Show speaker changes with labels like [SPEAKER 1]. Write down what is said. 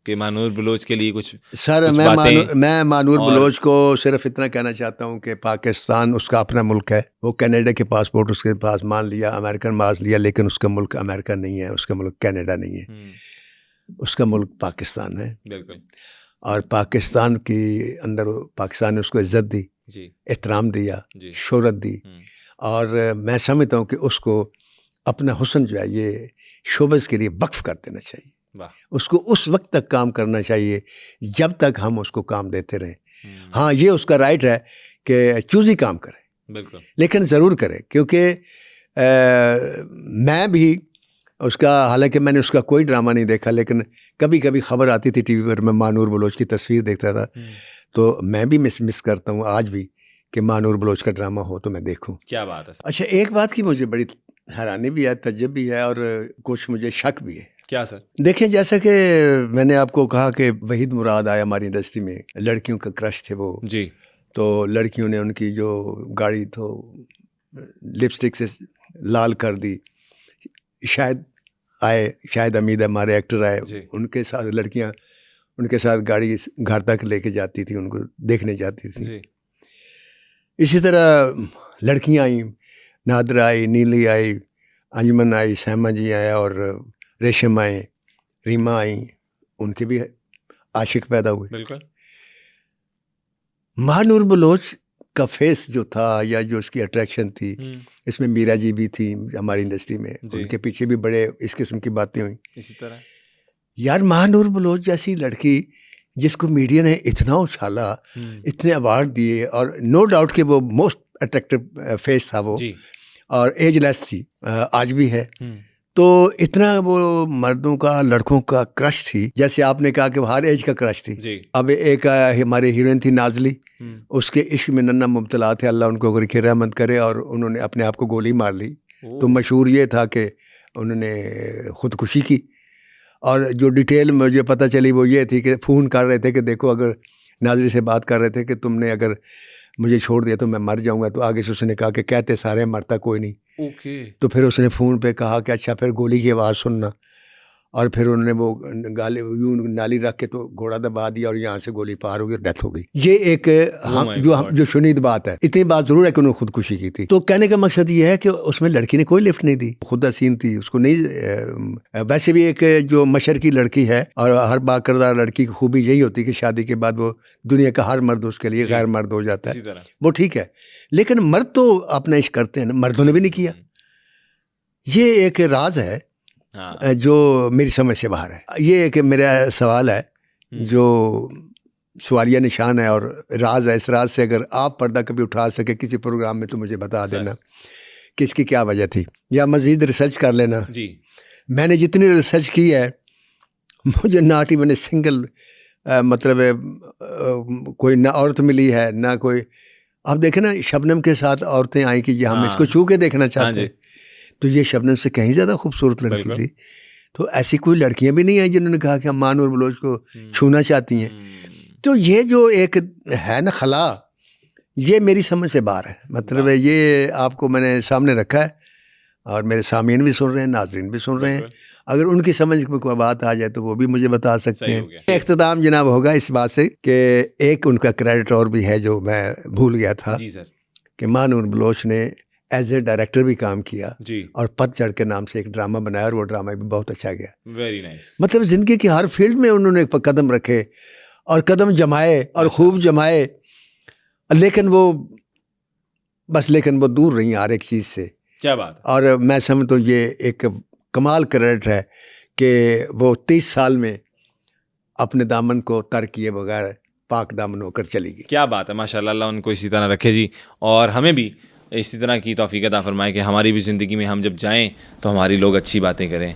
[SPEAKER 1] कि मानूर बलोच के लिए कुछ
[SPEAKER 2] सर
[SPEAKER 1] कुछ
[SPEAKER 2] मैं मानूर बलोच को सिर्फ इतना कहना चाहता हूँ कि पाकिस्तान उसका अपना मुल्क है। वो कनाडा के पासपोर्ट उसके पास मान लिया, अमेरिकन मास लिया, लेकिन उसका मुल्क अमेरिका नहीं है, उसका मुल्क कनाडा नहीं है, उसका मुल्क पाकिस्तान है।
[SPEAKER 1] बिल्कुल।
[SPEAKER 2] और पाकिस्तान के अंदर पाकिस्तान ने उसको इज्जत दी, एहतराम दिया, शोहरत दी, और मैं समझता हूँ कि उसको अपना हुस्न जो है ये शोबस के लिए वक्फ कर देना चाहिए। उसको उस वक्त तक काम करना चाहिए जब तक हम उसको काम देते रहें। हाँ, ये उसका राइट है कि चूज़ी काम करे,
[SPEAKER 1] बिल्कुल, लेकिन
[SPEAKER 2] ज़रूर करे, क्योंकि मैं भी उसका, हालांकि मैंने उसका कोई ड्रामा नहीं देखा, लेकिन कभी कभी खबर आती थी टीवी पर, मैं मानूर बलोच की तस्वीर देखता था, तो मैं भी मिस करता हूँ आज भी कि मानूर बलोच का ड्रामा हो तो मैं देखूँ।
[SPEAKER 1] क्या बात है।
[SPEAKER 2] अच्छा, एक बात की मुझे बड़ी हैरानी भी है, तज्जुब भी है, और कुछ मुझे शक भी है।
[SPEAKER 1] क्या सर?
[SPEAKER 2] देखें, जैसा कि मैंने आपको कहा कि वहीद मुराद आया हमारी इंडस्ट्री में, लड़कियों का क्रश थे वो
[SPEAKER 1] जी,
[SPEAKER 2] तो लड़कियों ने उनकी जो गाड़ी तो लिपस्टिक से लाल कर दी। शायद हमीद हमारे एक्टर आए, उनके साथ लड़कियां उनके साथ गाड़ी घर तक लेके जाती थी, उनको देखने जाती थी जी। इसी तरह लड़कियां आई, नादरा आई, नीली आई, अंजुमन आई, सहमा जी आया, और रेशम आए, रीमा आई, उनके भी आशिक पैदा हुए।
[SPEAKER 1] बिल्कुल।
[SPEAKER 2] मानूर बलोच का फेस जो था या जो उसकी अट्रैक्शन थी, इसमें मीरा जी भी थी हमारी इंडस्ट्री में, उनके पीछे भी बड़े इस किस्म की बातें हुई।
[SPEAKER 1] इसी तरह
[SPEAKER 2] यार, महानूर बलोच जैसी लड़की जिसको मीडिया ने इतना उछाला, इतने अवार्ड दिए, और नो डाउट कि वो मोस्ट अट्रैक्टिव फेस था वो, और एजलेस थी, आज भी है, तो इतना वो मर्दों का, लड़कों का क्रश थी। जैसे आपने कहा कि वो हर एज का क्रश थी। अब एक हमारी हीरोइन थी नाजली, उसके इश्क में नन्ना मुब्तला थे, अल्लाह उनको गरीक़ रहमत करे, और उन्होंने अपने आप को गोली मार ली। तो मशहूर ये था कि उन्होंने ख़ुदकुशी की, और जो डिटेल मुझे पता चली वो ये थी कि फ़ोन कर रहे थे कि देखो, अगर नाजरी से बात कर रहे थे कि तुमने अगर मुझे छोड़ दिया तो मैं मर जाऊंगा, तो आगे से उसने कहा कि कहते सारे मरता कोई नहीं। तो फिर उसने फ़ोन पे कहा कि अच्छा, फिर गोली की आवाज़ सुनना, और फिर उन्होंने वो गाली यूं नाली रख के तो घोड़ा दबा दिया, और यहाँ से गोली पार हो गई, डेथ हो गई। ये एक जो शुनीद बात है। इतनी बात ज़रूर है कि उन्होंने खुदकुशी की थी। तो कहने का मकसद ये है कि उसमें लड़की ने कोई लिफ्ट नहीं दी, खुद हसीन थी, उसको नहीं। वैसे भी एक जो मशर की लड़की है, और हर बाकरदार लड़की की खूबी यही होती है कि शादी के बाद वो दुनिया का हर मर्द उसके लिए गैर मर्द हो जाता है, वो ठीक है। लेकिन मर्द तो अपना इश्क करते हैं ना, मर्दों ने भी नहीं किया। ये एक राज है जो मेरी समझ से बाहर है। ये एक मेरा सवाल है जो सवालिया निशान है और राज है। इस राज से अगर आप पर्दा कभी उठा सके किसी प्रोग्राम में तो मुझे बता देना कि इसकी क्या वजह थी, या मज़ीद रिसर्च कर लेना जी। मैंने जितनी रिसर्च की है, मुझे नॉट इवन ए सिंगल मतलब कोई ना औरत मिली है ना कोई। आप देखें ना, शबनम के साथ औरतें आई कि हम इसको छू के देखना चाहते हैं, तो ये शबनम से कहीं ज़्यादा खूबसूरत लड़की थी। तो ऐसी कोई लड़कियां भी नहीं आई जिन्होंने कहा कि हम मानूर बलोच को छूना चाहती हैं। तो ये जो एक है ना खला, ये मेरी समझ से बाहर है। मतलब ये आपको मैंने सामने रखा है, और मेरे सामीन भी सुन रहे हैं, नाजरीन भी सुन रहे हैं। अगर उनकी समझ में कोई बात आ जाए तो वो भी मुझे बता सकते हैं। इख्तिताम जनाब होगा इस बात से कि एक उनका क्रेडिट और भी है जो मैं भूल गया था जी सर, कि मानूर बलोच ने एज ए डायरेक्टर भी काम किया जी, और पतझड़ के नाम से एक ड्रामा बनाया, और वो ड्रामा भी बहुत अच्छा गया। Very nice. मतलब ज़िंदगी की हर फील्ड में उन्होंने कदम रखे और कदम जमाए और खूब जमाए, लेकिन वो दूर रही हर एक चीज़ से। क्या बात। और मैं समझता हूँ ये एक कमाल क्रेडिट है कि वो 30 साल में अपने दामन को तर्क किए बगैर पाक दामन होकर चली गई। क्या बात है, माशाल्लाह, अल्लाह उनको इसी तरह रखे जी, और हमें भी इसी तरह की तौफीक अता फरमाए कि हमारी भी ज़िंदगी में हम जब जाएं तो हमारी लोग अच्छी बातें करें।